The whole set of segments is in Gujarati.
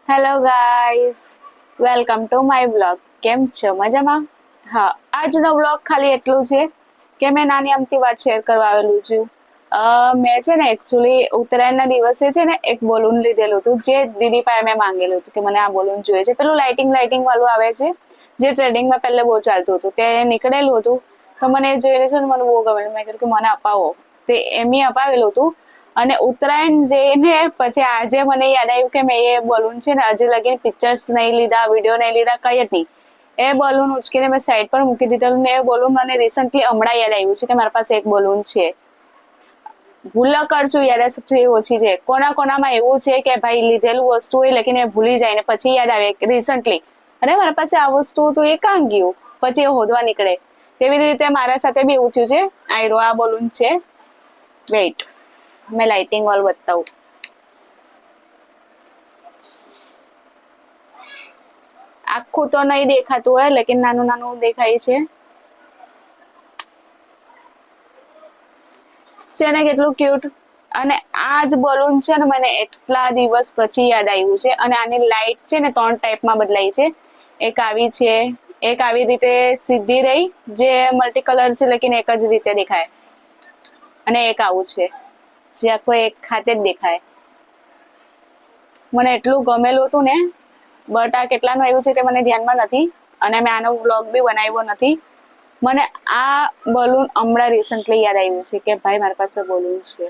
Hello guys, welcome to my blog. કેમ છો? મજામાં? હા, આજનો બ્લોગ ખાલી એટલું છે કે મેં નાની અમથી વાત શેર કરવા આવેલું છું. મેં છે ને એકચ્યુઅલી ઉત્તરાયણના દિવસે છે ને એક બોલુન લીધેલું હતું, જે દીદી પાસે મેં માંગેલું હતું કે મને આ બોલુન જોઈએ છે. પેલું લાઇટિંગ વાળું આવે છે, જે ટ્રેડિંગમાં પહેલે બહુ ચાલતું હતું, તે નીકળેલું હતું. તો મને એ જોઈને છે ને મને બહુ ગમેલું. મેં કીધું કે મને અપાવો. તે એમ અપાવેલું હતું. અને ઉત્તરાયણ જઈને પછી આજે મને યાદ આવ્યું કે મેં એ બલૂન છે ને હજી લગીને પિક્ચર્સ નહીં લીધા, વિડીયો નહીં લીધા, કઈ જ નહીં. એ બલૂન ઉચકીને મેં સાઈડ પર મૂકી દીધેલું ને એ બલૂન મને રિસન્ટલી હમણાં યાદ આવ્યું છે કે મારી પાસે એક બલૂન છે. ભૂલા કરશું, યાદશક્તિ ઓછી છે. કોનામાં એવું છે કે ભાઈ લીધેલું વસ્તુ હોય લેકિન એ ભૂલી જાય ને પછી યાદ આવે રિસન્ટલી, અરે મારા પાસે આ વસ્તુ હતું, એ કાં ગયું, પછી એ હોદવા નીકળે. તેવી રીતે મારા સાથે બી એવું થયું છે. આ બલૂન છે, વેઇટ मैं लाइटिंग वाल बताऊं. આખું તો નહીં દેખાતું હોય લેકિન નાનું નાનું દેખાય છે ને કેટલું ક્યુટ. અને આ જ બલૂન છે ને મને એટલા દિવસ પછી યાદ આવ્યું છે. અને આની લાઈટ છે ને 3 ટાઈપમાં બદલાઈ છે. એક આવી છે, એક આવી રીતે સીધી રહી જે મલ્ટી કલર છે લેકિન એક જ રીતે દેખાય, અને એક આવું છે જે આખો એક ખાતે જ દેખાય. મને એટલું ગમેલું હતું ને, બટ આ કેટલાનું આવ્યું છે તે મને ધ્યાનમાં નથી અને મેં આનો વ્લોગ બી બનાવ્યો નથી. મને આ બલૂન હમણાં રિસન્ટલી યાદ આવ્યું છે કે ભાઈ મારી પાસે બલૂન છે.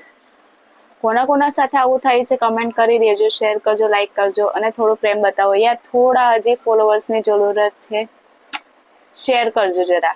કોના સાથે આવું થાય છે કમેન્ટ કરી દેજો, શેર કરજો, લાઈક કરજો અને થોડું પ્રેમ બતાવો યાર. થોડા હજી ફોલોવર્સની જરૂરત છે, શેર કરજો જરા.